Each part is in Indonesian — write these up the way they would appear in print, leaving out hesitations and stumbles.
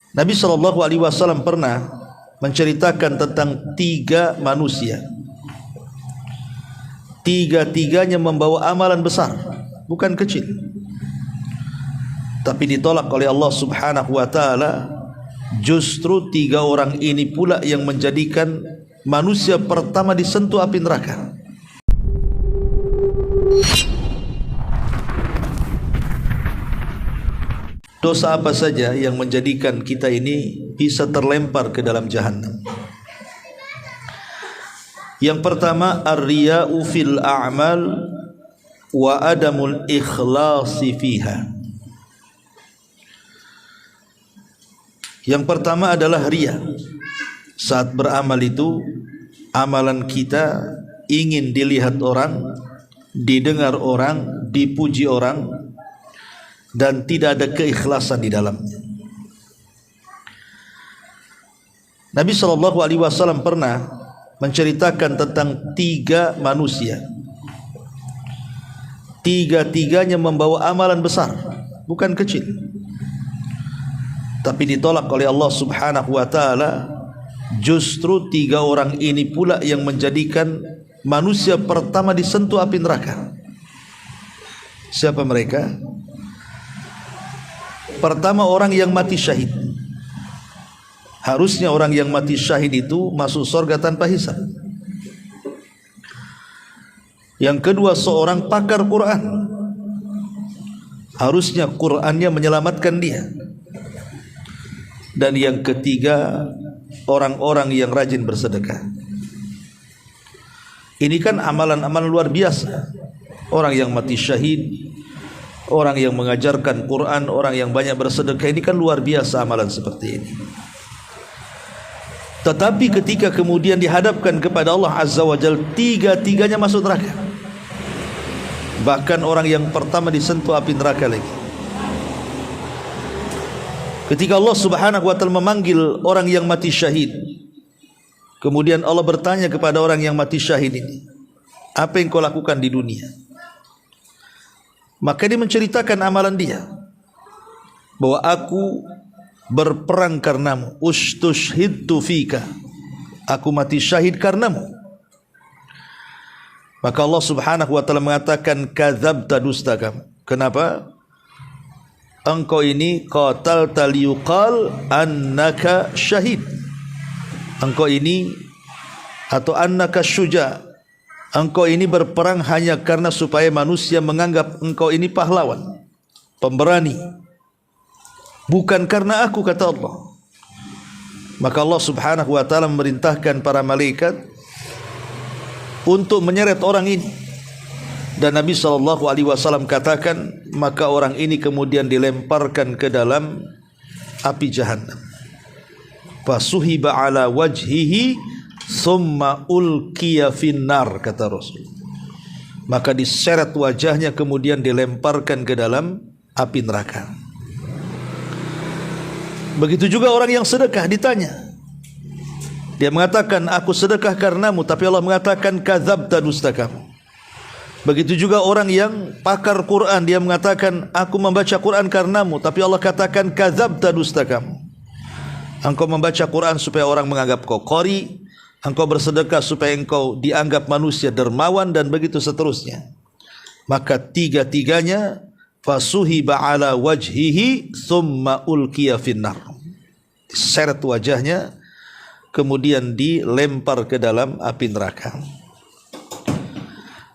Nabi SAW pernah menceritakan tentang 3 manusia. Tiga-tiganya membawa amalan besar, bukan kecil, tapi ditolak oleh Allah Subhanahu wa ta'ala. Justru 3 orang ini pula yang menjadikan manusia pertama disentuh api neraka. Dosa apa saja yang menjadikan kita ini bisa terlempar ke dalam jahannam? Yang pertama, ar-riya'u fil a'mal wa adamul ikhlasi fiha. Yang pertama adalah riya. Saat beramal itu, amalan kita ingin dilihat orang, didengar orang, dipuji orang, dan tidak ada keikhlasan di dalamnya. Nabi SAW pernah menceritakan tentang 3 manusia. Tiga-tiganya membawa amalan besar, bukan kecil, tapi ditolak oleh Allah Subhanahu wa ta'ala. Justru 3 orang ini pula yang menjadikan manusia pertama disentuh api neraka. Siapa mereka? Pertama, orang yang mati syahid. Harusnya orang yang mati syahid itu masuk surga tanpa hisab. Yang kedua, seorang pakar Quran. Harusnya Qurannya menyelamatkan dia. Dan yang ketiga, orang-orang yang rajin bersedekah. Ini kan amalan-amalan luar biasa. Orang yang mati syahid, orang yang mengajarkan Quran, orang yang banyak bersedekah, ini kan luar biasa amalan seperti ini. Tetapi ketika kemudian dihadapkan kepada Allah Azza wa Jalla, tiga-tiganya masuk neraka. Bahkan orang yang pertama disentuh api neraka lagi. Ketika Allah Subhanahu wa ta'ala memanggil orang yang mati syahid, kemudian Allah bertanya kepada orang yang mati syahid ini, apa yang kau lakukan di dunia? Maka dia menceritakan amalan dia, bahwa aku berperang karenamu, ustushhidtu fika, aku mati syahid karenamu. Maka Allah Subhanahu wa ta'ala mengatakan, kadzabta, dusta kamu. Kenapa? Engkau ini qatalta liyuqal annaka syahid. Engkau ini, atau annaka syuja, engkau ini berperang hanya karena supaya manusia menganggap engkau ini pahlawan, pemberani, bukan karena aku, kata Allah. Maka Allah Subhanahu wa ta'ala memerintahkan para malaikat untuk menyeret orang ini. Dan Nabi SAW katakan, maka orang ini kemudian dilemparkan ke dalam api jahannam. Fasuhiba ala wajhihi summa ulqiya finnar, kata Rasul. Maka diseret wajahnya kemudian dilemparkan ke dalam api neraka. Begitu juga orang yang sedekah, ditanya, dia mengatakan, aku sedekah karenamu, tapi Allah mengatakan, kadzabta, dusta kamu. Begitu juga orang yang pakar Quran, dia mengatakan, aku membaca Quran karenamu, tapi Allah katakan, kadzabta, dusta kamu. Engkau membaca Quran supaya orang menganggap kau qari, engkau bersedekah supaya engkau dianggap manusia dermawan, dan begitu seterusnya. Maka tiga-tiganya fasuhiba ala wajhihi thumma ulqiya finnar, diseret wajahnya kemudian dilempar ke dalam api neraka.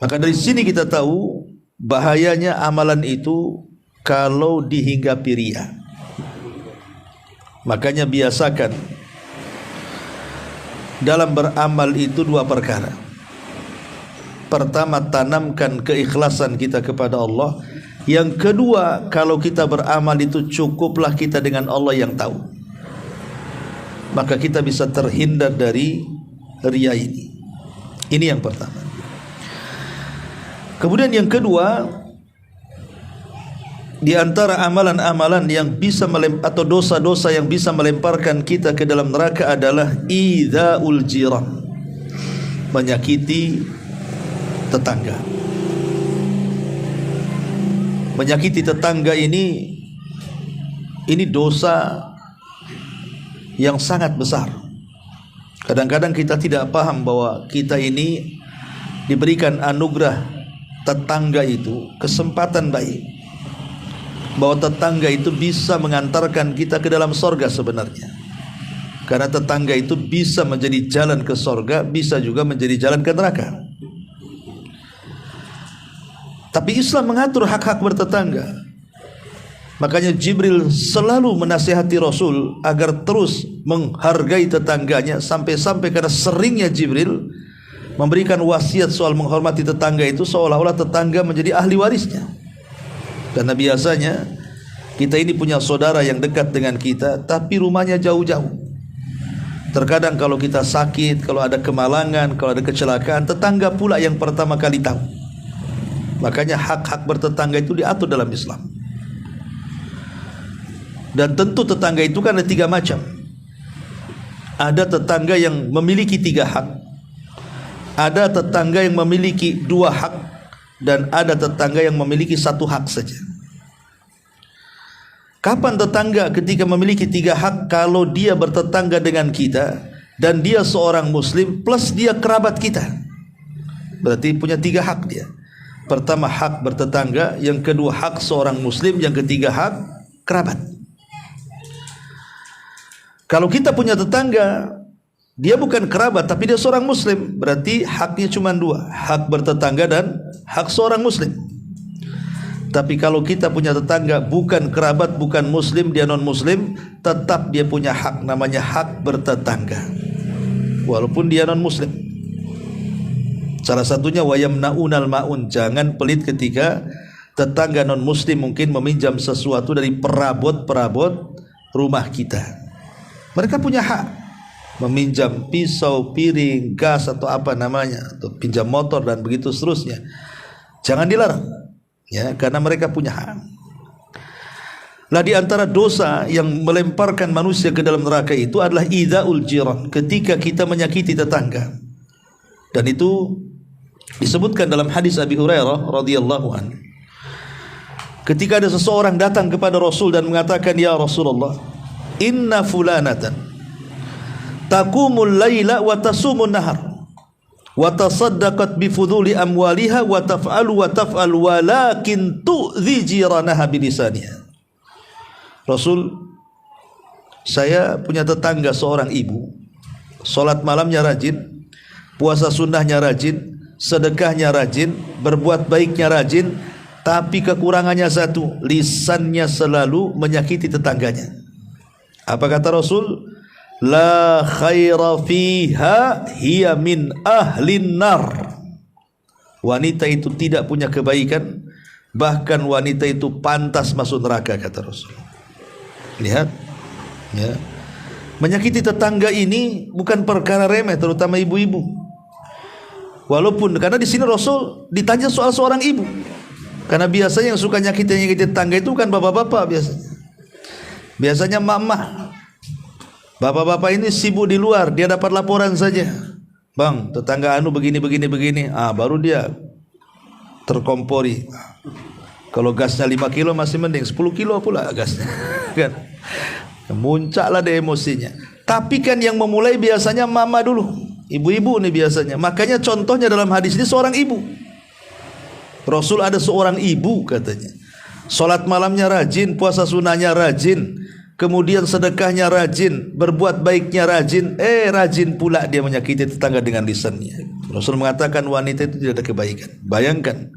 Maka dari sini kita tahu bahayanya amalan itu kalau dihinggapi riya. Makanya biasakan dalam beramal itu 2 perkara. Pertama, tanamkan keikhlasan kita kepada Allah. Yang kedua, kalau kita beramal itu cukuplah kita dengan Allah yang tahu. Maka kita bisa terhindar dari riya ini. Ini yang pertama. Kemudian yang kedua, di antara amalan-amalan yang bisa atau dosa-dosa yang bisa melemparkan kita ke dalam neraka adalah idzaul jiran, menyakiti tetangga. Menyakiti tetangga ini dosa yang sangat besar. Kadang-kadang kita tidak paham bahwa kita ini diberikan anugerah tetangga itu kesempatan baik, bahwa tetangga itu bisa mengantarkan kita ke dalam sorga sebenarnya. Karena tetangga itu bisa menjadi jalan ke sorga, bisa juga menjadi jalan ke neraka. Tapi Islam mengatur hak-hak bertetangga. Makanya Jibril selalu menasihati Rasul agar terus menghargai tetangganya, sampai-sampai karena seringnya Jibril memberikan wasiat soal menghormati tetangga itu, seolah-olah tetangga menjadi ahli warisnya. Karena biasanya kita ini punya saudara yang dekat dengan kita, tapi rumahnya jauh-jauh. Terkadang kalau kita sakit, kalau ada kemalangan, kalau ada kecelakaan, tetangga pula yang pertama kali tahu. Makanya hak-hak bertetangga itu diatur dalam Islam. Dan tentu tetangga itu kan ada 3 macam. Ada tetangga yang memiliki 3 hak, ada tetangga yang memiliki 2 hak, dan ada tetangga yang memiliki 1 hak saja. Kapan tetangga ketika memiliki 3 hak? Kalau dia bertetangga dengan kita dan dia seorang muslim plus dia kerabat kita, berarti punya 3 hak dia. Pertama hak bertetangga, yang kedua hak seorang muslim, yang ketiga hak kerabat. Kalau kita punya tetangga, dia bukan kerabat tapi dia seorang muslim, berarti haknya cuma 2, hak bertetangga dan hak seorang muslim. Tapi kalau kita punya tetangga bukan kerabat, bukan muslim, dia non muslim, tetap dia punya hak, namanya hak bertetangga walaupun dia non muslim. Salah satunya wayamnaunal maun, jangan pelit ketika tetangga non muslim mungkin meminjam sesuatu dari perabot-perabot rumah kita. Mereka punya hak meminjam pisau, piring, gas atau apa namanya, atau pinjam motor dan begitu seterusnya. Jangan dilarang, ya, karena mereka punya hak. Lah di antara dosa yang melemparkan manusia ke dalam neraka itu adalah idzaul jiran, ketika kita menyakiti tetangga. Dan itu disebutkan dalam hadis Abi Hurairah radhiyallahu anhu. Ketika ada seseorang datang kepada Rasul dan mengatakan, "Ya Rasulullah, inna fulanatan taqumul laila wa tasumun nahar wa tasaddaqat bi fuduli amwaliha wa taf'alu walakin tu'dhi jiranaha bilisaniha." Rasul, saya punya tetangga seorang ibu, salat malamnya rajin, puasa sunnahnya rajin, sedekahnya rajin, berbuat baiknya rajin, tapi kekurangannya satu, lisannya selalu menyakiti tetangganya. Apa kata Rasul? La khaira fiha hiya min ahlin nar. Wanita itu tidak punya kebaikan, bahkan wanita itu pantas masuk neraka, kata Rasul. Lihat, ya. Menyakiti tetangga ini bukan perkara remeh, terutama ibu-ibu. Walaupun karena di sini Rasul ditanya soal seorang ibu. Karena biasanya yang suka nyakiti tetangga itu kan bapak-bapak biasanya. Biasanya mama. Bapak-bapak ini sibuk di luar, dia dapat laporan saja. Bang, tetangga anu begini. Baru dia terkompori. Kalau gasnya 5 kilo masih mending, 10 kilo pula gasnya. Kan? Muncaklah deh emosinya. Tapi kan yang memulai biasanya mama dulu. Ibu-ibu nih biasanya. Makanya contohnya dalam hadis ini seorang ibu. Rasul ada seorang ibu katanya. Salat malamnya rajin, puasa sunnahnya rajin, kemudian sedekahnya rajin, berbuat baiknya rajin, rajin pula dia menyakiti tetangga dengan lisannya. Rasul mengatakan wanita itu tidak ada kebaikan. Bayangkan,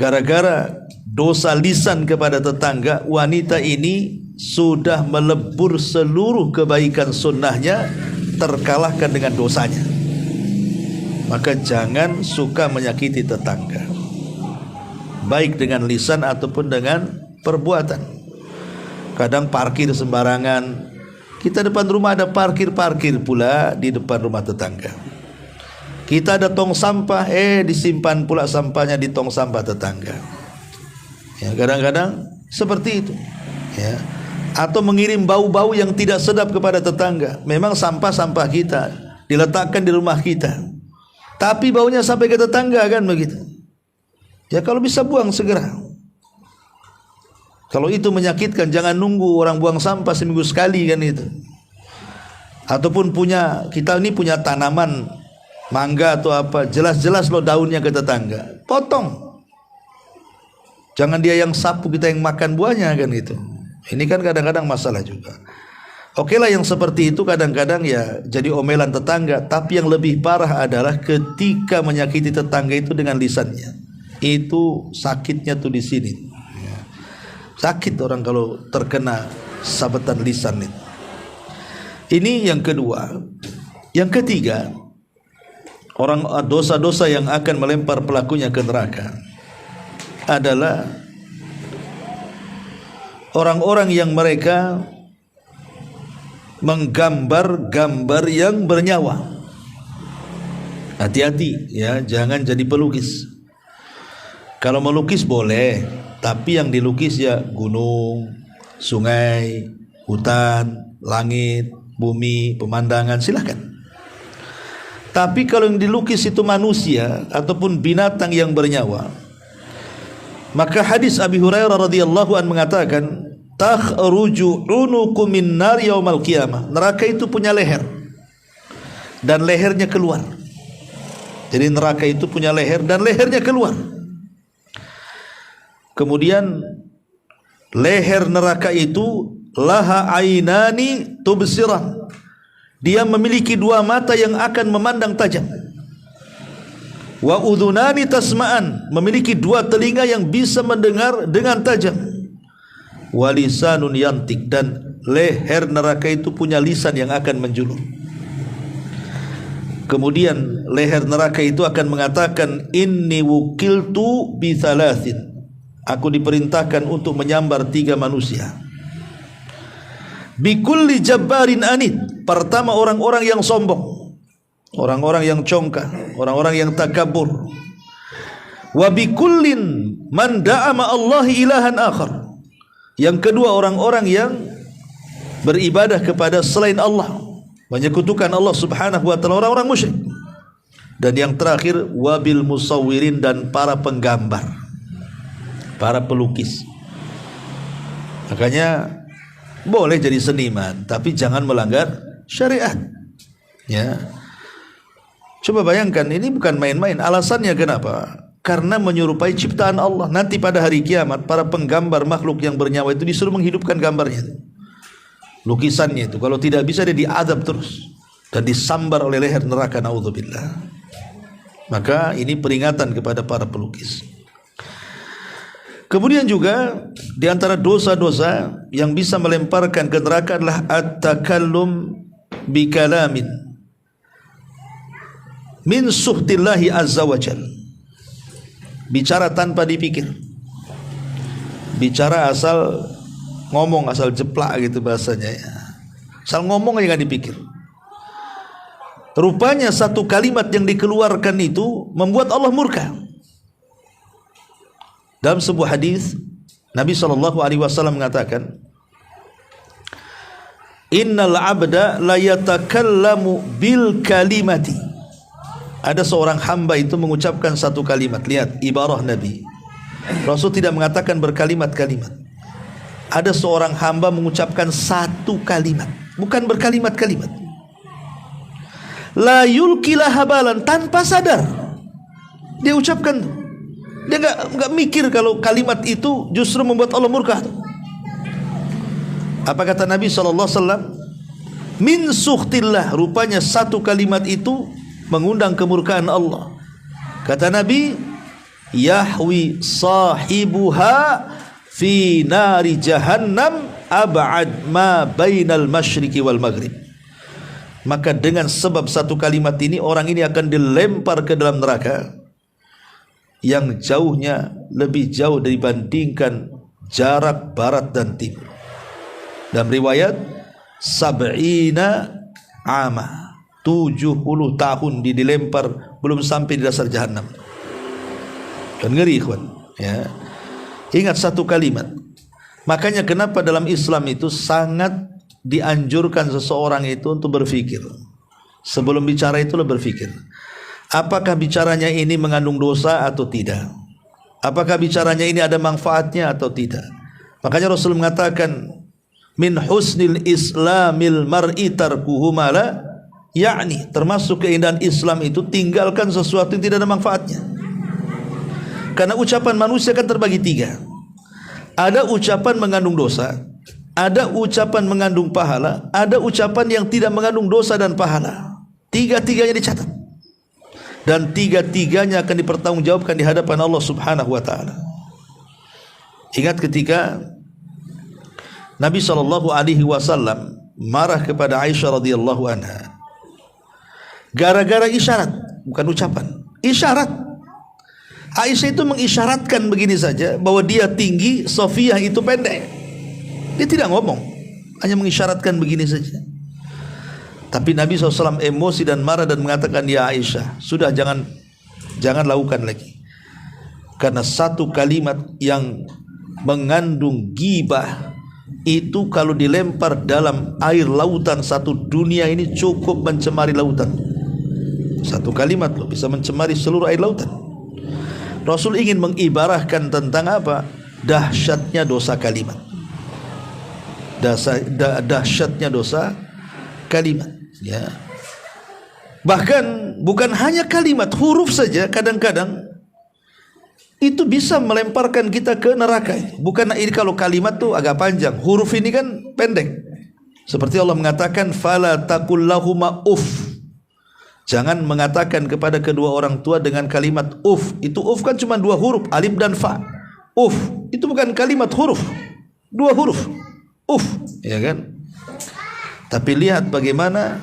gara-gara dosa lisan kepada tetangga, wanita ini sudah melebur seluruh kebaikan sunnahnya, terkalahkan dengan dosanya. Maka jangan suka menyakiti tetangga, baik dengan lisan ataupun dengan perbuatan. Kadang parkir sembarangan. Kita depan rumah ada parkir pula di depan rumah tetangga. Kita ada tong sampah, disimpan pula sampahnya di tong sampah tetangga. Ya, kadang-kadang seperti itu. Ya. Atau mengirim bau-bau yang tidak sedap kepada tetangga. Memang sampah-sampah kita diletakkan di rumah kita, tapi baunya sampai ke tetangga, kan begitu. Ya kalau bisa buang segera. Kalau itu menyakitkan, jangan nunggu orang buang sampah seminggu sekali, kan itu. Ataupun kita ini punya tanaman mangga atau apa, jelas-jelas lo daunnya ke tetangga, potong. Jangan dia yang sapu, kita yang makan buahnya kan gitu. Ini kan kadang-kadang masalah juga. Oke lah yang seperti itu kadang-kadang ya jadi omelan tetangga. Tapi yang lebih parah adalah ketika menyakiti tetangga itu dengan lisannya. Itu sakitnya tuh di sini. Sakit orang kalau terkena sabetan lisan itu. Ini yang kedua. Yang ketiga, orang dosa-dosa yang akan melempar pelakunya ke neraka adalah orang-orang yang mereka menggambar gambar yang bernyawa. Hati-hati ya, jangan jadi pelukis. Kalau melukis boleh, tapi yang dilukis ya gunung, sungai, hutan, langit, bumi, pemandangan, silahkan. Tapi kalau yang dilukis itu manusia ataupun binatang yang bernyawa, maka hadis Abi Hurairah radhiyallahu anhu mengatakan, takhruju unukum min nar yaumal qiyamah. Neraka itu punya leher dan lehernya keluar. Jadi neraka itu punya leher dan lehernya keluar. Kemudian leher neraka itu laha ainani tubsirah. Dia memiliki dua mata yang akan memandang tajam. Wa udhunani tasma'an, memiliki dua telinga yang bisa mendengar dengan tajam. Wa lisanun yantik, dan leher neraka itu punya lisan yang akan menjulur. Kemudian leher neraka itu akan mengatakan, inni wukiltu bi thalathin, aku diperintahkan untuk menyambar 3 manusia. Bikulli jabbarin anid, pertama orang-orang yang sombong, orang-orang yang congkak, orang-orang yang takabur. Wa bikullin man da'a ma'allahi ilahan akhar, yang kedua orang-orang yang beribadah kepada selain Allah, menyekutukan Allah subhanahu wa ta'ala, orang-orang musyrik. Dan yang terakhir wabil musawwirin, dan para penggambar, para pelukis. Makanya boleh jadi seniman, tapi jangan melanggar syariat. Ya. Coba bayangkan, ini bukan main-main. Alasannya kenapa? Karena menyerupai ciptaan Allah. Nanti pada hari kiamat, para penggambar makhluk yang bernyawa itu disuruh menghidupkan gambarnya itu, lukisannya itu. Kalau tidak bisa, dia diadab terus dan disambar oleh leher neraka, naudzubillah. Maka ini peringatan kepada para pelukis. Kemudian juga di antara dosa-dosa yang bisa melemparkan ke neraka adalah at-takallum bi kalamin min suhtillahi azza wajal. Bicara tanpa dipikir. Bicara asal ngomong, asal jeplak gitu bahasanya ya. Asal ngomong aja enggak dipikir. Rupanya satu kalimat yang dikeluarkan itu membuat Allah murka. Dalam sebuah hadis Nabi SAW mengatakan, innal abda la yatakallamu bil kalimati. Ada seorang hamba itu mengucapkan satu kalimat. Lihat ibarah Nabi. Rasul tidak mengatakan berkalimat-kalimat. Ada seorang hamba mengucapkan satu kalimat, bukan berkalimat-kalimat. La yulkilah habalan, tanpa sadar dia ucapkan. Dia enggak mikir kalau kalimat itu justru membuat Allah murka. Apa kata Nabi SAW? Min suhtillah, rupanya satu kalimat itu mengundang kemurkaan Allah. Kata Nabi, yahwi sahibuha fi nari jahannam ab'ad ma bainal masyriqi wal maghrib. Maka dengan sebab satu kalimat ini, orang ini akan dilempar ke dalam neraka yang jauhnya lebih jauh dibandingkan jarak barat dan timur. Dalam riwayat sab'ina ama, 70 tahun dilempar, belum sampai di dasar jahanam. Kan ngeri ikhwan ya. Ingat satu kalimat. Makanya kenapa dalam Islam itu sangat dianjurkan seseorang itu untuk berfikir. Sebelum bicara itu berfikir, apakah bicaranya ini mengandung dosa atau tidak? Apakah bicaranya ini ada manfaatnya atau tidak? Makanya Rasul mengatakan, min husnil islamil mar'i tarkuhu ma la ya'ni, termasuk keindahan Islam itu tinggalkan sesuatu yang tidak ada manfaatnya. Karena ucapan manusia kan terbagi tiga. Ada ucapan mengandung dosa, ada ucapan mengandung pahala, ada ucapan yang tidak mengandung dosa dan pahala. Tiga-tiganya dicatat, dan tiga-tiganya akan dipertanggungjawabkan di hadapan Allah Subhanahu wa taala. Ingat ketika Nabi SAW marah kepada Aisyah radhiyallahu anha gara-gara isyarat, bukan ucapan, isyarat. Aisyah itu mengisyaratkan begini saja, bahwa dia tinggi, Sofiyah itu pendek. Dia tidak ngomong, hanya mengisyaratkan begini saja. Tapi Nabi SAW emosi dan marah dan mengatakan, ya Aisyah, sudah jangan lakukan lagi. Karena satu kalimat yang mengandung ghibah itu kalau dilempar dalam air lautan, satu dunia ini cukup mencemari lautan. Satu kalimat loh bisa mencemari seluruh air lautan. Rasul ingin mengibarahkan tentang apa? Dahsyatnya dosa kalimat. Dahsyatnya dosa kalimat, ya. Bahkan bukan hanya kalimat, huruf saja kadang-kadang itu bisa melemparkan kita ke neraka. Bukan ini kalau kalimat tuh agak panjang, huruf ini kan pendek. Seperti Allah mengatakan, fala taqul lahuma uff. Jangan mengatakan kepada kedua orang tua dengan kalimat uf. Itu uf kan cuma dua huruf, alif dan fa. Uf itu bukan kalimat huruf, dua huruf, uf, ya kan? Tapi lihat bagaimana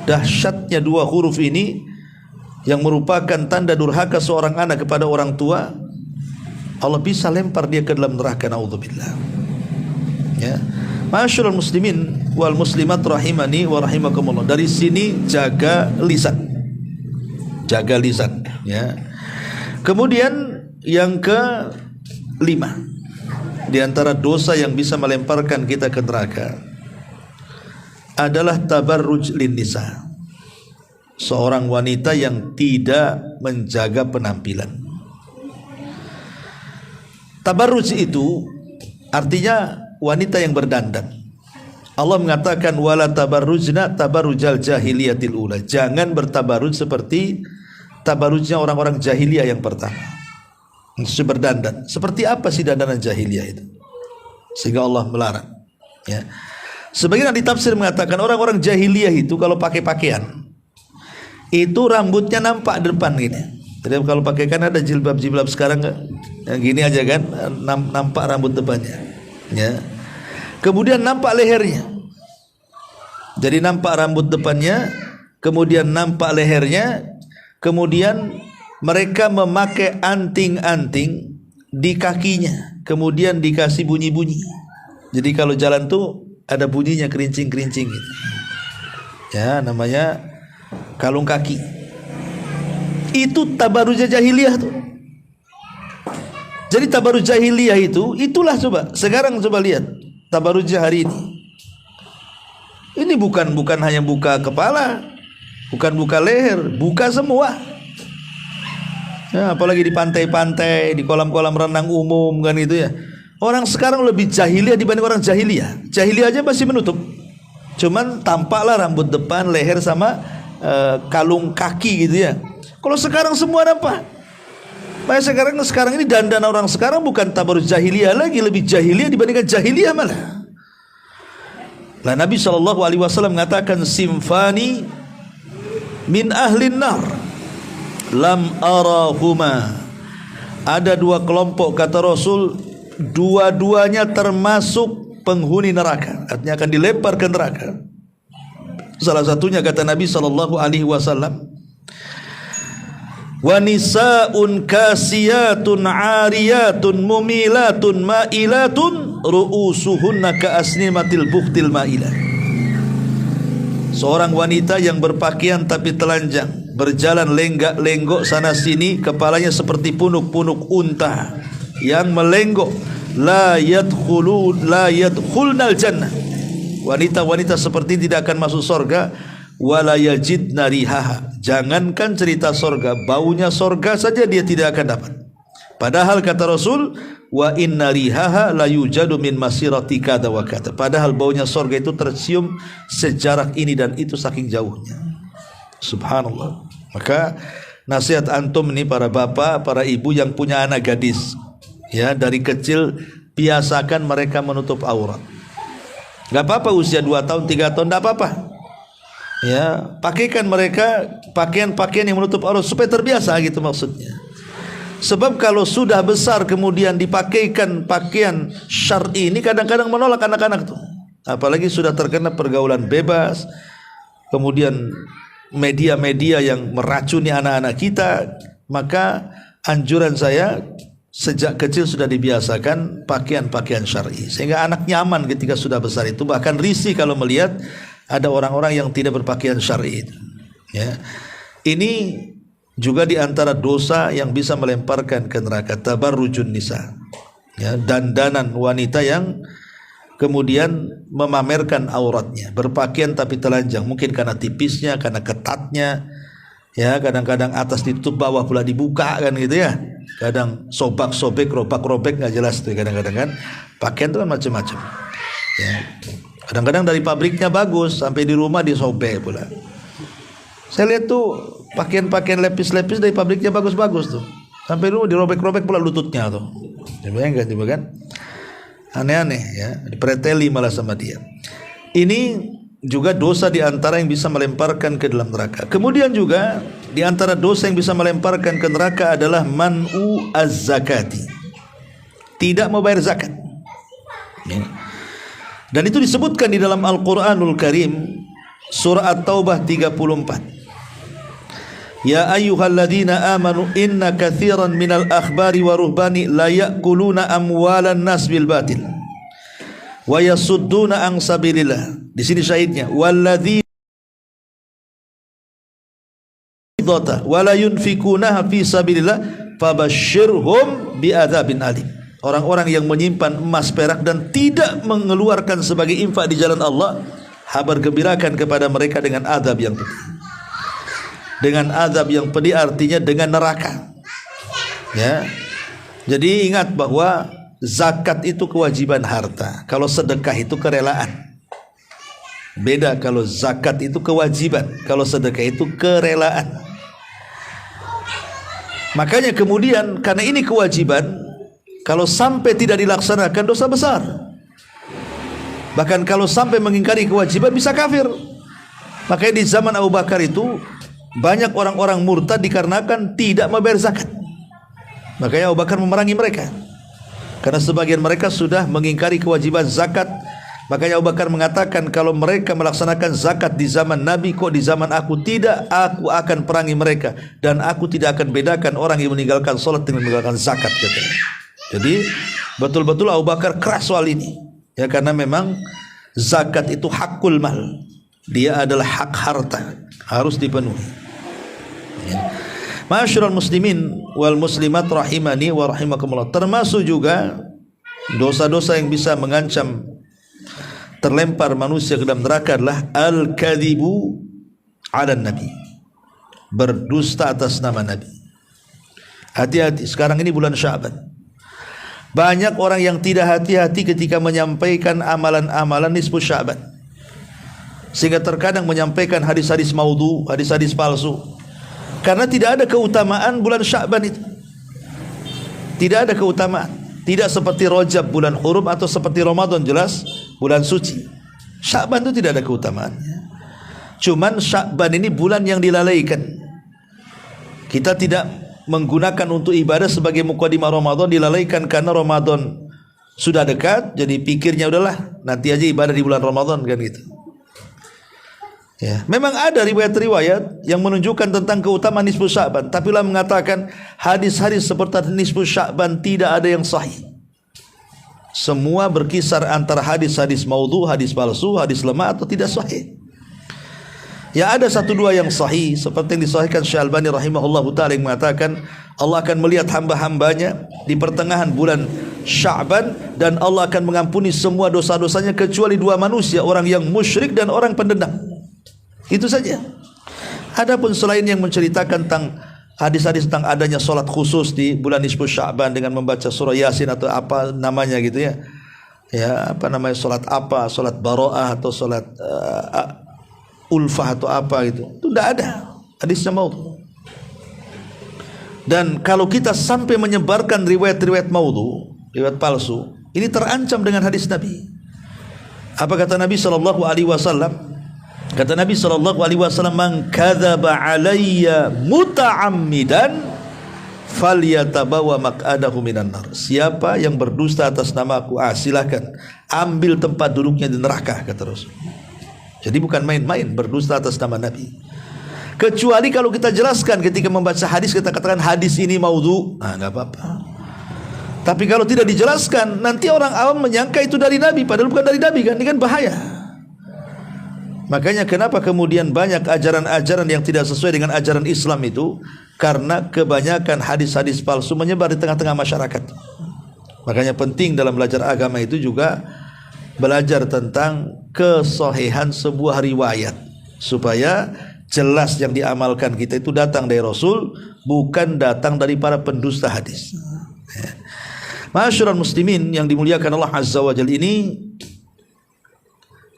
dahsyatnya dua huruf ini yang merupakan tanda durhaka seorang anak kepada orang tua. Allah bisa lempar dia ke dalam neraka, naudzubillah. Ya. Ma'asyiral muslimin wal muslimat rahimani wa rahimakumullah. Dari sini jaga lisan. Jaga lisan, ya. Kemudian yang kelima di antara dosa yang bisa melemparkan kita ke neraka adalah tabarruj lin nisa. Seorang wanita yang tidak menjaga penampilan. Tabarruj itu artinya wanita yang berdandan. Allah mengatakan wala tabarrujna tabarrujal jahiliyatil ula. Jangan bertabarruj seperti tabarrujnya orang-orang jahiliyah yang pertama. Berdandan. Seperti apa sih dandanan jahiliyah itu? Sehingga Allah melarang, ya. Sebagian ahli tafsir mengatakan orang-orang jahiliyah itu kalau pakai pakaian itu rambutnya nampak depan gini. Jadi kalau pakai kan ada jilbab-jilbab sekarang yang gini aja kan, nampak rambut depannya, ya. Kemudian nampak lehernya. Jadi nampak rambut depannya, kemudian nampak lehernya, kemudian mereka memakai anting-anting di kakinya, kemudian dikasih bunyi-bunyi. Jadi kalau jalan tuh ada bunyinya, kerincing-kerincing gitu. Ya, namanya kalung kaki. Itu tabarruj jahiliyah tuh. Jadi tabarruj jahiliyah itu, itulah coba. Sekarang coba lihat tabarruj hari ini. Ini bukan hanya buka kepala, bukan buka leher, buka semua. Ya, apalagi di pantai-pantai, di kolam-kolam renang umum kan itu ya. Orang sekarang lebih jahiliyah dibanding orang jahiliyah. Jahiliyah aja masih menutup. Cuman tampaklah rambut depan, leher sama kalung kaki gitu ya. Kalau sekarang semua nampak. Makanya sekarang ini dandan orang sekarang bukan tabarruj jahiliyah lagi, lebih jahiliyah dibandingkan jahiliyah malah. Nah, Nabi SAW mengatakan simfani min ahlin nar lam arahuma. Ada dua kelompok kata Rasul, dua-duanya termasuk penghuni neraka, artinya akan dilempar ke neraka. Salah satunya kata Nabi SAW, wa nisaun kasiyatun ariyatun mumilatun mailatun ru'usuhunna ka'asnimatil buhtil mailah. Seorang wanita yang berpakaian tapi telanjang, berjalan lenggak-lenggok sana sini, kepalanya seperti punuk-punuk unta yang melenggok. La yadkhulnal jannah. Wanita-wanita seperti ini tidak akan masuk surga. Wala yajidna rihaha. Jangankan cerita surga, baunya surga saja dia tidak akan dapat. Padahal kata Rasul, wa inna rihaha la yujadu min masirati kada wa kada. Padahal baunya surga itu tercium sejarak ini dan itu saking jauhnya. Subhanallah. Maka nasihat antum nih para bapak, para ibu yang punya anak gadis, ya, dari kecil biasakan mereka menutup aurat. Gak apa-apa usia 2 tahun, 3 tahun, gak apa-apa. Ya, pakaikan mereka pakaian-pakaian yang menutup aurat supaya terbiasa gitu maksudnya. Sebab kalau sudah besar kemudian dipakaikan pakaian syar'i ini kadang-kadang menolak anak-anak tuh. Apalagi sudah terkena pergaulan bebas, kemudian media-media yang meracuni anak-anak kita, maka anjuran saya sejak kecil sudah dibiasakan pakaian-pakaian syar'i sehingga anak nyaman ketika sudah besar itu, bahkan risih kalau melihat ada orang-orang yang tidak berpakaian syar'i. Ya. Ini juga di antara dosa yang bisa melemparkan ke neraka, tabarrujun nisa. Ya, dandanan wanita yang kemudian memamerkan auratnya, berpakaian tapi telanjang, mungkin karena tipisnya, karena ketatnya. Ya, kadang-kadang atas ditutup, bawah pula dibuka kan gitu ya. Kadang sobak-sobek, robak-robek nggak jelas tuh kadang-kadang kan. Pakaian itu kan macam-macam. Ya. Kadang-kadang dari pabriknya bagus, sampai di rumah disobek pula. Saya lihat tuh pakaian-pakaian lepis-lepis dari pabriknya bagus-bagus tuh. Sampai dulu dirobek-robek pula lututnya tuh. Dibayangkan juga kan? Aneh-aneh ya, dipreteli malah sama dia. Ini juga dosa di antara yang bisa melemparkan ke dalam neraka. Kemudian juga di antara dosa yang bisa melemparkan ke neraka adalah man'u az-zakati. Tidak membayar zakat. Ya. Dan itu disebutkan di dalam Al-Qur'anul Karim, surah At-Taubah 34. Ya ayyuhalladzina amanu inna katsiran minal akhbari wa ruhbani la ya'kuluna amwalan nas bil batil wa yasudduna an sabilillah. Di sini syahidnya, walladzina wa la yunfikuna fi sabilillah fabashshirhum bi'adzabin alim. Orang-orang yang menyimpan emas perak dan tidak mengeluarkan sebagai infak di jalan Allah, kabar gembirakan kepada mereka dengan azab yang pedih. Dengan azab yang pedih artinya dengan neraka. Ya. Jadi ingat bahwa zakat itu kewajiban harta. Kalau sedekah itu kerelaan. Beda kalau zakat itu kewajiban, kalau sedekah itu kerelaan. Makanya kemudian karena ini kewajiban, kalau sampai tidak dilaksanakan dosa besar. Bahkan kalau sampai mengingkari kewajiban bisa kafir. Makanya di zaman Abu Bakar itu banyak orang-orang murtad dikarenakan tidak membayar zakat. Makanya Abu Bakar memerangi mereka. Karena sebagian mereka sudah mengingkari kewajiban zakat. Makanya Abu Bakar mengatakan, kalau mereka melaksanakan zakat di zaman Nabi, kok di zaman aku tidak, aku akan perangi mereka. Dan aku tidak akan bedakan orang yang meninggalkan sholat dengan meninggalkan zakat, katanya. Jadi betul-betul Abu Bakar keras soal ini. Ya, karena memang zakat itu hakul mal. Dia adalah hak harta, harus dipenuhi. Ya. Ma'asyiral muslimin wal muslimat rahimani wa rahimakumullah. Termasuk juga dosa-dosa yang bisa mengancam terlempar manusia ke dalam neraka adalah al-kadzibu 'ala nabi. Berdusta atas nama Nabi. Hati-hati, sekarang ini bulan Sya'ban. Banyak orang yang tidak hati-hati ketika menyampaikan amalan-amalan nisfu Sya'ban. Sehingga terkadang menyampaikan hadis-hadis maudhu, hadis-hadis palsu. Karena tidak ada keutamaan bulan Sya'ban itu. Tidak ada keutamaan. Tidak seperti Rajab bulan hurum atau seperti Ramadan jelas bulan suci. Sya'ban itu tidak ada keutamaannya. Cuman Sya'ban ini bulan yang dilalaikan. Kita tidak menggunakan untuk ibadah sebagai muqaddimah Ramadan, dilalaikan karena Ramadan sudah dekat. Jadi pikirnya udahlah nanti aja ibadah di bulan Ramadan kan gitu. Ya, memang ada riwayat-riwayat yang menunjukkan tentang keutamaan nisfu Sya'ban, tapi Allah mengatakan hadis-hadis seperti nisfu Sya'ban tidak ada yang sahih. Semua berkisar antara hadis-hadis maudhu, hadis palsu, hadis lemah atau tidak sahih. Ya, ada satu dua yang sahih seperti yang disahihkan Syekh Albani rahimahullahu taala yang mengatakan Allah akan melihat hamba-hambanya di pertengahan bulan Sya'ban dan Allah akan mengampuni semua dosa-dosanya kecuali dua manusia, orang yang musyrik dan orang pendendam. Itu saja. Adapun selain yang menceritakan tentang hadis-hadis tentang adanya solat khusus di bulan nisfu Sya'ban dengan membaca surah Yasin atau apa namanya gitu ya. Ya, apa namanya, solat apa, solat Bara'ah atau solat Ulfah atau apa gitu. Itu tidak ada hadisnya maudhu. Dan kalau kita sampai menyebarkan riwayat-riwayat maudhu, riwayat palsu, ini terancam dengan hadis Nabi. Apa kata Nabi sallallahu alaihi wasallam? Kata Nabi sallallahu alaihi wasallam, "Man kadzaba alayya muta'ammidan falyatabawa maq'adahu minan nar." Siapa yang berdusta atas namaku, silakan ambil tempat duduknya di neraka, kata Rasul. Jadi bukan main-main berdusta atas nama Nabi. Kecuali kalau kita jelaskan ketika membaca hadis, kita katakan hadis ini maudhu, enggak apa-apa. Tapi kalau tidak dijelaskan, nanti orang awam menyangka itu dari Nabi, padahal bukan dari Nabi kan, ini kan bahaya. Makanya kenapa kemudian banyak ajaran-ajaran yang tidak sesuai dengan ajaran Islam itu? Karena kebanyakan hadis-hadis palsu menyebar di tengah-tengah masyarakat. Makanya penting dalam belajar agama itu juga belajar tentang kesohihan sebuah riwayat, supaya jelas yang diamalkan kita itu datang dari Rasul, bukan datang dari para pendusta hadis. Ma'asyiral muslimin yang dimuliakan Allah Azza wa Jalla, ini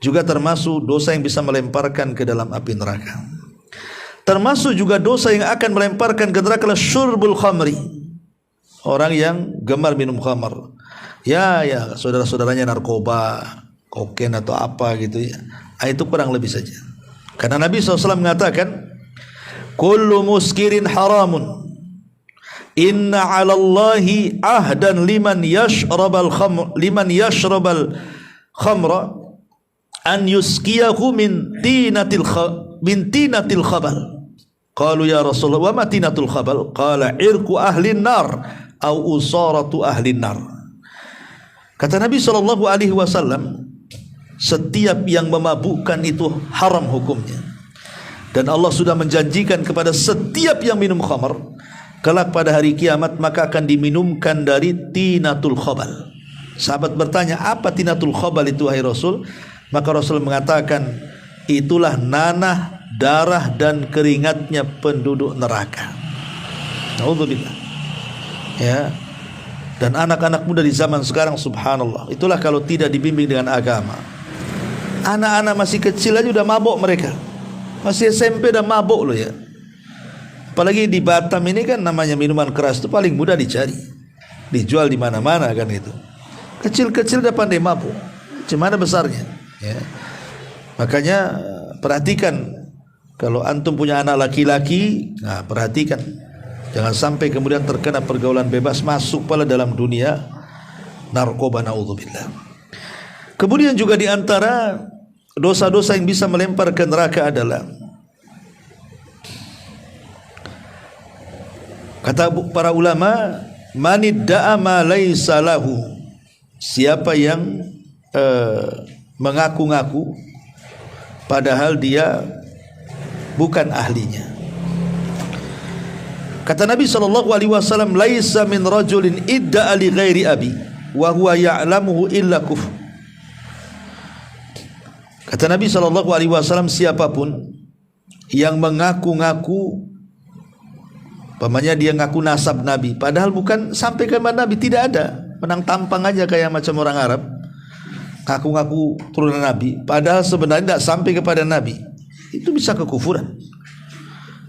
juga termasuk dosa yang bisa melemparkan ke dalam api neraka. Termasuk juga dosa yang akan melemparkan ke neraka adalah syurbul khamri. Orang yang gemar minum khamar. Ya, saudara-saudaranya narkoba, kokain atau apa gitu ya. Itu kurang lebih saja. Karena Nabi SAW mengatakan, kullu muskirin haramun, inna 'ala Allahi ahdan liman yashrabal khamra an yuskiyahu min tinatil khabal. Qalu ya Rasulullah, wa ma tinatul khabal? Qala irku ahlin nar au usaratu ahlin nar. Kata Nabi SAW, setiap yang memabukkan itu haram hukumnya. Dan Allah sudah menjanjikan kepada setiap yang minum khamar, kelak pada hari kiamat maka akan diminumkan dari tinatul khabal. Sahabat bertanya, apa tinatul khabal itu wahai Rasul? Maka Rasul mengatakan, itulah nanah, darah dan keringatnya penduduk neraka. Na'udzubillah. Ya. Dan anak-anak muda di zaman sekarang, subhanallah, itulah kalau tidak dibimbing dengan agama. Anak-anak masih kecil aja udah mabuk mereka. Masih SMP udah mabuk loh ya. Apalagi di Batam ini kan namanya minuman keras itu paling mudah dicari. Dijual di mana-mana kan itu. Kecil-kecil udah pandai mabuk. Gimana besarnya? Ya. Makanya perhatikan, kalau antum punya anak laki-laki, nah perhatikan, jangan sampai kemudian terkena pergaulan bebas, masuk pula dalam dunia narkoba, naudzubillah. Kemudian juga di antara dosa-dosa yang bisa melempar ke neraka adalah, kata para ulama, manidda'a ma laisa lahu, siapa yang mengaku-ngaku padahal dia bukan ahlinya. Kata Nabi SAW, laisa min rajulin idda'a li ghairi abi wa huwa ya'lamuhu illa kufr. Kata Nabi SAW, siapapun yang mengaku-ngaku, umpamanya dia ngaku nasab Nabi, padahal bukan sampai ke Nabi, tidak ada, menang tampang aja kayak macam orang Arab, ngaku-ngaku turunan Nabi, padahal sebenarnya tidak sampai kepada Nabi, itu bisa kekufuran.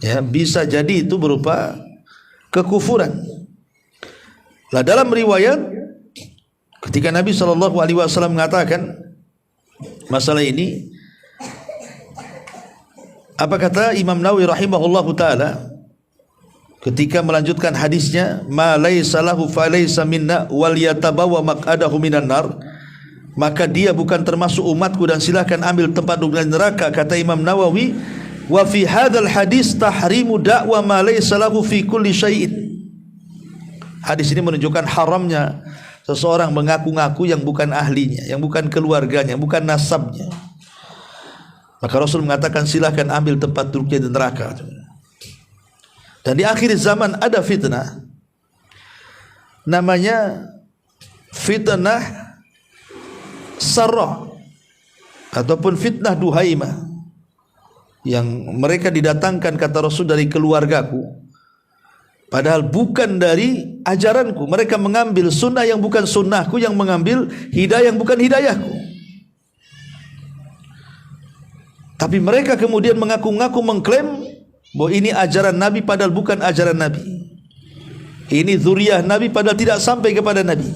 Ya, bisa jadi itu berupa kekufuran. Lah dalam riwayat, ketika Nabi SAW mengatakan masalah ini, apa kata Imam Nawawi rahimahullahu taala ketika melanjutkan hadisnya, ma laisa lahu fa laisa minna wal yatabawa maq'adahu minan nar, maka dia bukan termasuk umatku dan silakan ambil tempat duduk di neraka. Kata Imam Nawawi, wa fi hadzal hadis tahrimu da'wa ma laisa lahu fi kulli syai'in. Hadis ini menunjukkan haramnya seseorang mengaku-ngaku yang bukan ahlinya, yang bukan keluarganya, yang bukan nasabnya. Maka Rasul mengatakan, silahkan ambil tempat duduknya di neraka. Dan di akhir zaman ada fitnah, namanya fitnah sarrah ataupun fitnah duhaimah, yang mereka didatangkan, kata Rasul, dari keluargaku. padahal bukan dari ajaranku. Mereka mengambil sunnah yang bukan sunnahku, yang mengambil hidayah yang bukan hidayahku. Tapi mereka kemudian mengaku-ngaku mengklaim bahwa ini ajaran Nabi padahal bukan ajaran Nabi. Ini zuriyah Nabi padahal tidak sampai kepada Nabi.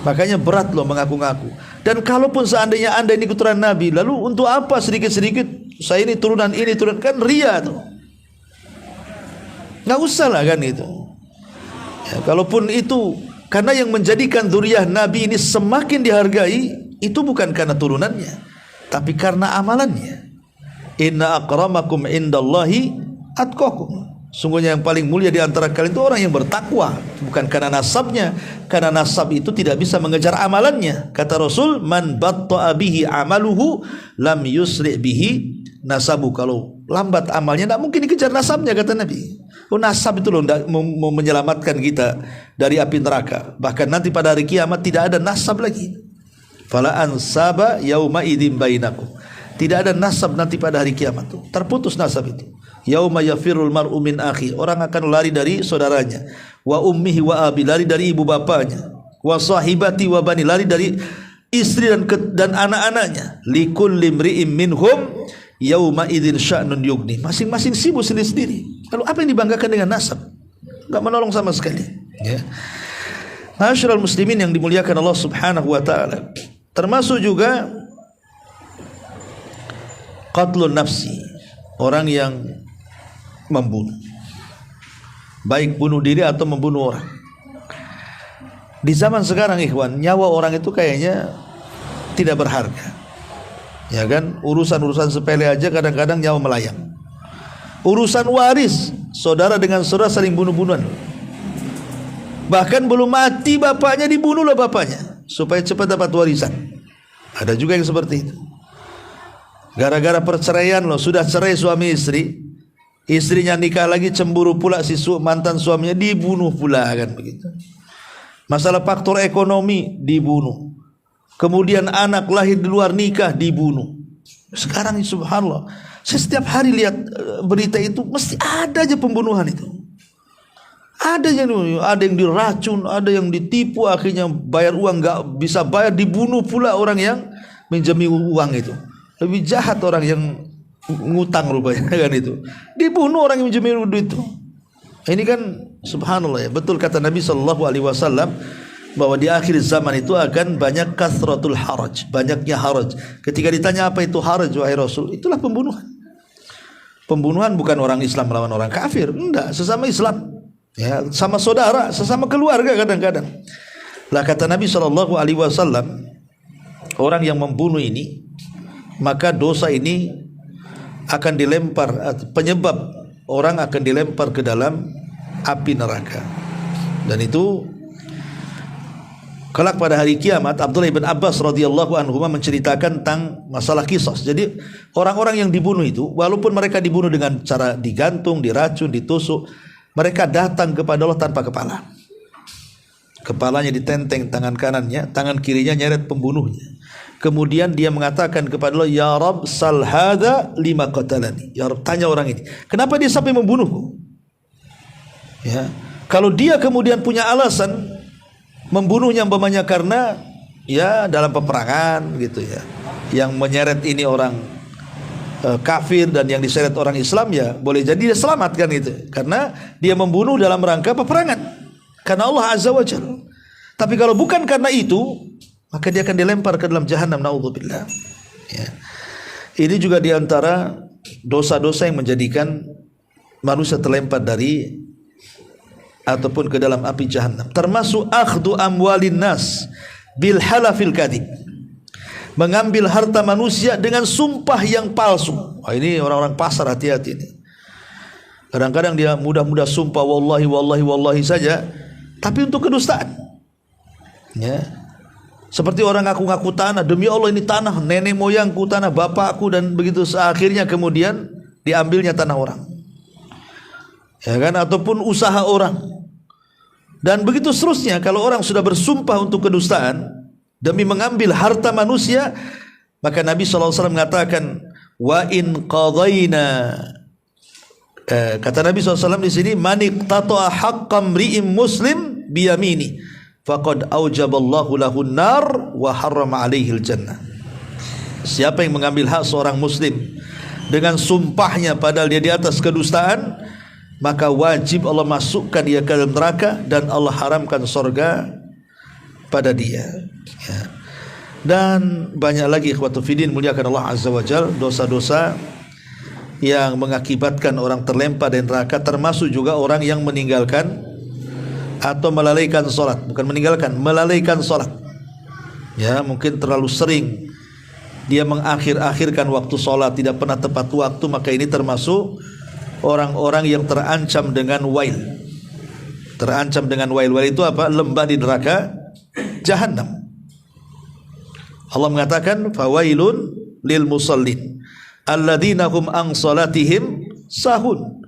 Makanya berat loh mengaku-ngaku. Dan kalaupun seandainya anda ini keturunan Nabi, lalu untuk apa sedikit-sedikit saya ini turunan kan ria tuh. Nggak usah lah kan itu. Ya, kalaupun itu karena yang menjadikan zuriyah Nabi ini semakin dihargai itu bukan karena turunannya, tapi karena amalannya. Inna akramakum indallahi atqakum. Sungguhnya yang paling mulia di antara kalian itu orang yang bertakwa, bukan karena nasabnya. Karena nasab itu tidak bisa mengejar amalannya. Kata Rasul, man batta'a bihi amaluhu lam yusri' bihi nasabu. Kalau lambat amalnya tidak mungkin dikejar nasabnya, kata Nabi. Oh, nasab itu loh mau menyelamatkan kita dari api neraka. Bahkan nanti pada hari kiamat tidak ada nasab lagi. Fala ansaba yauma idzin bainakum. Tidak ada nasab nanti pada hari kiamat itu. Terputus nasab itu. Yauma yafirul mar'u min akhi. Orang akan lari dari saudaranya. Wa ummihi wa abi, lari dari ibu bapanya. Wa sahibati wa bani, lari dari istri dan anak-anaknya. Likulli imri'in minhum yauma idzin sya'nun yughni. Masing-masing sibuk sendiri-sendiri. Lalu apa yang dibanggakan dengan nasab? Enggak menolong sama sekali. Ya. Ma'asyiral muslimin yang dimuliakan Allah Subhanahu wa taala. Termasuk juga qatlun nafsi, orang yang membunuh, baik bunuh diri atau membunuh orang. Di zaman sekarang ikhwan, nyawa orang itu kayaknya tidak berharga. Ya kan, urusan-urusan sepele aja kadang-kadang nyawa melayang. Urusan waris, saudara dengan saudara saling bunuh-bunuhan. Bahkan belum mati bapaknya dibunuhlah bapaknya supaya cepat dapat warisan. Ada juga yang seperti itu. Gara-gara perceraian loh, sudah cerai suami istri, istrinya nikah lagi, cemburu pula si mantan suaminya, dibunuh pula, kan begitu. Masalah faktor ekonomi, dibunuh. Kemudian anak lahir di luar nikah, dibunuh. Sekarang subhanallah, saya setiap hari lihat berita itu, mesti ada aja pembunuhan itu. Ada yang diracun, ada yang ditipu, akhirnya bayar uang nggak bisa bayar, dibunuh pula orang yang minjami uang itu. Lebih jahat orang yang ngutang rupanya, kan itu. Dibunuh orang yang minjami duit itu. Ini kan subhanallah ya. Betul kata Nabi SAW bahwa di akhir zaman itu akan banyak kasratul haraj, banyaknya haraj. Ketika ditanya apa itu haraj wahai Rasul, itulah pembunuhan. Pembunuhan bukan orang Islam melawan orang kafir, enggak, sesama Islam. Ya, sama saudara, sesama keluarga kadang-kadang. Lah kata Nabi SAW, orang yang membunuh ini, maka dosa ini akan dilempar, penyebab orang akan dilempar ke dalam api neraka. Dan itu kelak pada hari kiamat, Abdullah bin Abbas radhiyallahu anhu menceritakan tentang masalah kisos. Jadi orang-orang yang dibunuh itu, walaupun mereka dibunuh dengan cara digantung, diracun, ditusuk, mereka datang kepada Allah tanpa kepala. Kepalanya ditenteng tangan kanannya, tangan kirinya nyeret pembunuhnya. Kemudian dia mengatakan kepada Allah, ya Rabb sal hadza lima qatalani. Ya Rabb, tanya orang ini, kenapa dia sampai membunuhku? Ya, kalau dia kemudian punya alasan membunuhnya umpamanya karena ya dalam peperangan gitu ya, yang menyeret ini orang kafir dan yang diseret orang Islam, ya boleh jadi dia selamat kan gitu, karena dia membunuh dalam rangka peperangan karena Allah Azza wa Jalla. Tapi kalau bukan karena itu, maka dia akan dilempar ke dalam jahanam, naudzubillah. Ya. Ini juga diantara dosa-dosa yang menjadikan manusia terlempar dari ataupun ke dalam api jahanam. Termasuk akhdu amwalin nas bil halafil kadhib, mengambil harta manusia dengan sumpah yang palsu. Ini orang-orang pasar, hati-hati ini. Kadang-kadang dia mudah-mudah sumpah wallahi wallahi wallahi saja, tapi untuk kedustaan. Ya. Seperti orang ngaku-ngaku tanah, demi Allah ini tanah nenek moyangku, tanah bapakku, dan begitu akhirnya kemudian diambilnya tanah orang. Ya kan, ataupun usaha orang. Dan begitu seterusnya. Kalau orang sudah bersumpah untuk kedustaan demi mengambil harta manusia, maka Nabi SAW mengatakan, wa in qadayna Kata Nabi SAW di sini, man iqtata'a haqqam ri'im muslim biyamini faqad aujaballahu lahun nar wa harrama alaihil jannah. Siapa yang mengambil hak seorang muslim dengan sumpahnya padahal dia di atas kedustaan, maka wajib Allah masukkan dia ke dalam neraka dan Allah haramkan surga pada dia. Ya. Dan banyak lagi ikhwatu fiddin muliakan Allah Azza wa Jalla, dosa-dosa yang mengakibatkan orang terlempar dari neraka, termasuk juga orang yang meninggalkan atau melalaikan solat. Bukan meninggalkan, melalaikan solat. Ya, mungkin terlalu sering dia mengakhir-akhirkan waktu solat, tidak pernah tepat waktu, maka ini termasuk orang-orang yang terancam dengan wail. Terancam dengan wail. Wail itu apa? Lembah di neraka Jahannam. Allah mengatakan, fawailun lil musallin alladzina hum an salatihim sahun.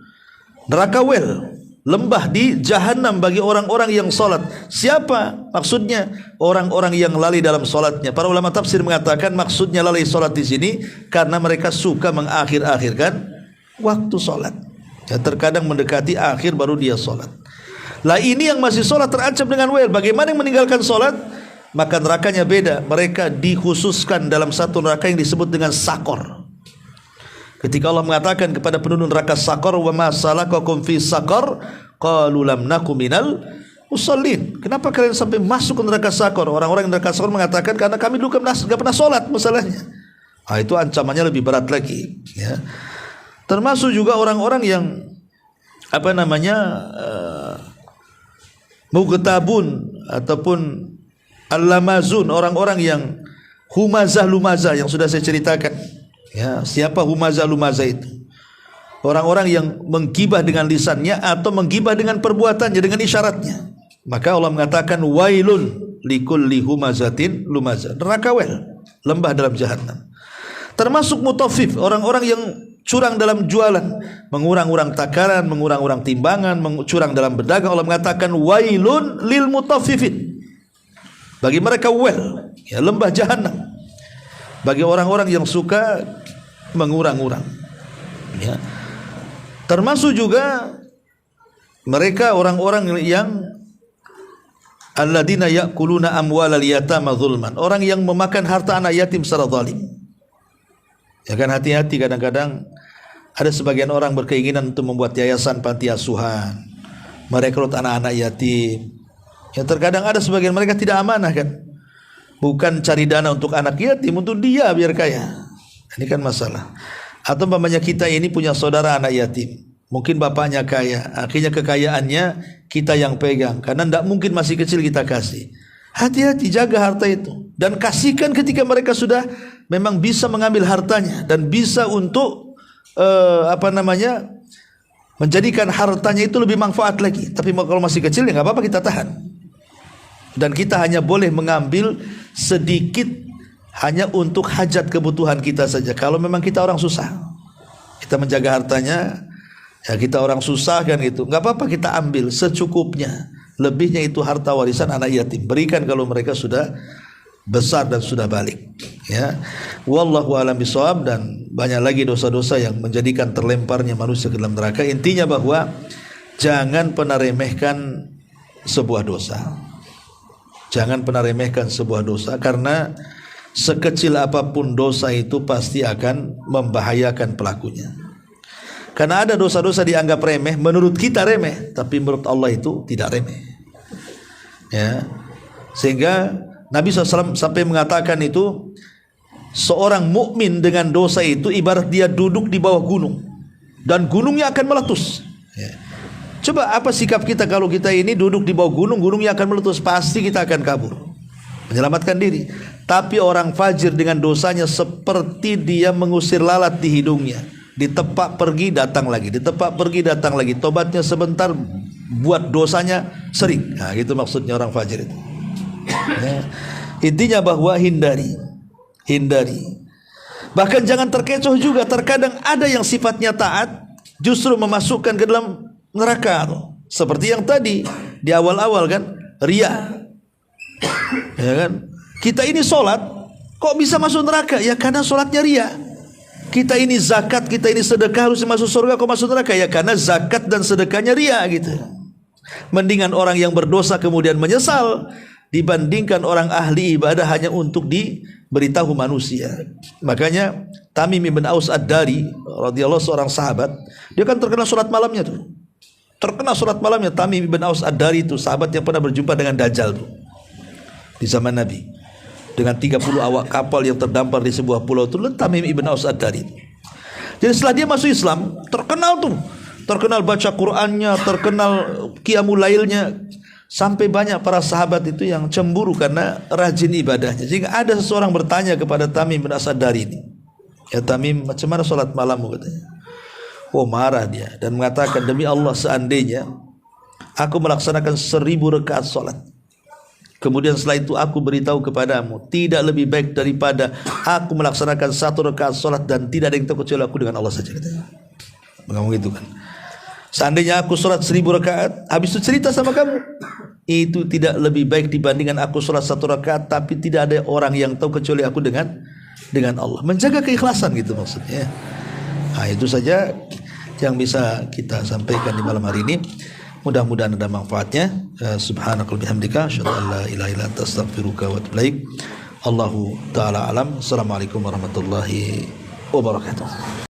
Neraka wel, lembah di Jahannam bagi orang-orang yang salat. Siapa maksudnya? Orang-orang yang lalai dalam salatnya. Para ulama tafsir mengatakan maksudnya lalai salat di sini karena mereka suka mengakhir-akhirkan waktu salat. Ya, terkadang mendekati akhir baru dia salat. Lah ini yang masih salat terancam dengan wel. Bagaimana yang meninggalkan salat? Maka nerakanya beda. Mereka dikhususkan dalam satu neraka yang disebut dengan sakor. Ketika Allah mengatakan kepada penduduk neraka sakor, wa ma salakakum fi sakor, qalu lam naku minal musallin. Kenapa kalian sampai masuk ke neraka sakor? Orang-orang neraka sakor mengatakan karena kami dulu enggak pernah salat masalahnya. Ah, itu ancamannya lebih berat lagi, ya. Termasuk juga orang-orang yang mughtabun ataupun al-lamazun, orang-orang yang humazah lumazah yang sudah saya ceritakan. Ya, siapa humazah lumazah itu? Orang-orang yang menggibah dengan lisannya atau menggibah dengan perbuatannya, dengan isyaratnya. Maka Allah mengatakan wailun likulli humazatin lumazah. Neraka wel, lembah dalam Jahannam. Termasuk mutaffif, orang-orang yang curang dalam jualan, mengurang-urang takaran, mengurang-urang timbangan, curang dalam berdagang. Allah mengatakan wailun lil mutaffifin. Bagi mereka wel, ya, lembah Jahannam. Bagi orang-orang yang suka mengurang-urang, ya. Termasuk juga mereka orang-orang yang alladzina ya'kuluna amwalal yatama zulman, orang yang memakan harta anak yatim secara zalim. Ya kan, hati-hati, kadang-kadang ada sebagian orang berkeinginan untuk membuat yayasan panti asuhan, merekrut anak-anak yatim. Ya, terkadang ada sebagian mereka tidak amanah kan. Bukan cari dana untuk anak yatim, untuk dia biar kaya. Ini kan masalah. Atau umpamanya kita ini punya saudara anak yatim, mungkin bapaknya kaya, akhirnya kekayaannya kita yang pegang, karena tidak mungkin masih kecil kita kasih. Hati-hati, jaga harta itu dan kasihkan ketika mereka sudah memang bisa mengambil hartanya dan bisa untuk menjadikan hartanya itu lebih manfaat lagi. Tapi kalau masih kecil ya nggak apa-apa, kita tahan. Dan kita hanya boleh mengambil sedikit hanya untuk hajat kebutuhan kita saja. Kalau memang kita orang susah, kita menjaga hartanya, ya kita orang susah kan gitu, nggak apa-apa, kita ambil secukupnya. Lebihnya itu harta warisan anak yatim, berikan kalau mereka sudah besar dan sudah balik. Ya, wallahu a'lam bishawab. Dan banyak lagi dosa-dosa yang menjadikan terlemparnya manusia ke dalam neraka. Intinya bahwa jangan pernah remehkan sebuah dosa. Jangan pernah remehkan sebuah dosa, karena sekecil apapun dosa itu pasti akan membahayakan pelakunya. Karena ada dosa-dosa dianggap remeh, menurut kita remeh, tapi menurut Allah itu tidak remeh. Ya, sehingga Nabi SAW sampai mengatakan itu, seorang mukmin dengan dosa itu ibarat dia duduk di bawah gunung dan gunungnya akan meletus. Ya. Coba apa sikap kita kalau kita ini duduk di bawah gunung, gunungnya akan meletus, pasti kita akan kabur, menyelamatkan diri. Tapi orang fajir dengan dosanya seperti dia mengusir lalat di hidungnya, ditepak pergi datang lagi, ditepak pergi datang lagi, tobatnya sebentar, buat dosanya sering. Nah, gitu maksudnya orang fajir itu. Ya. Intinya bahwa hindari. Bahkan jangan terkecoh juga. Terkadang ada yang sifatnya taat justru memasukkan ke dalam neraka, seperti yang tadi di awal-awal kan, riya. Ya kan, kita ini sholat kok bisa masuk neraka? Ya karena sholatnya riya. Kita ini zakat, kita ini sedekah harus masuk surga, kau masuk neraka ya karena zakat dan sedekahnya ria gitu. Mendingan orang yang berdosa kemudian menyesal dibandingkan orang ahli ibadah hanya untuk diberitahu manusia. Makanya Tamim bin Aus Ad-Dari radhiyallahu seorang sahabat, dia kan terkenal salat malamnya tuh. Terkenal salat malamnya. Tamim bin Aus Ad-Dari itu sahabat yang pernah berjumpa dengan Dajjal tuh di zaman Nabi. Dengan 30 awak kapal yang terdampar di sebuah pulau itu, Tamim bin Aus Ad-Dari. Jadi setelah dia masuk Islam, terkenal tuh. Terkenal baca Qur'annya, terkenal qiyamul lailnya. Sampai banyak para sahabat itu yang cemburu karena rajin ibadahnya. Jika ada seseorang bertanya kepada Tamim bin Aus Ad-Dari ini, ya Tamim, macam mana salat malammu katanya? Oh, marah dia dan mengatakan, demi Allah seandainya aku melaksanakan 1000 rakaat salat, kemudian setelah itu aku beritahu kepadamu, tidak lebih baik daripada aku melaksanakan 1 rakaat salat dan tidak ada yang tahu kecuali aku dengan Allah saja katanya. Ngomong gitu kan. Seandainya aku salat 1000 rakaat, habis itu cerita sama kamu, itu tidak lebih baik dibandingkan aku salat 1 rakaat tapi tidak ada orang yang tahu kecuali aku dengan Allah. Menjaga keikhlasan gitu maksudnya. Nah, itu saja yang bisa kita sampaikan di malam hari ini. Mudah-mudahan ada manfaatnya. Subhanakallahumma bihamdika asyhadu an la ilaha illa anta astaghfiruka wa atubu ilaik. Allahu taala alam. Assalamualaikum warahmatullahi wabarakatuh.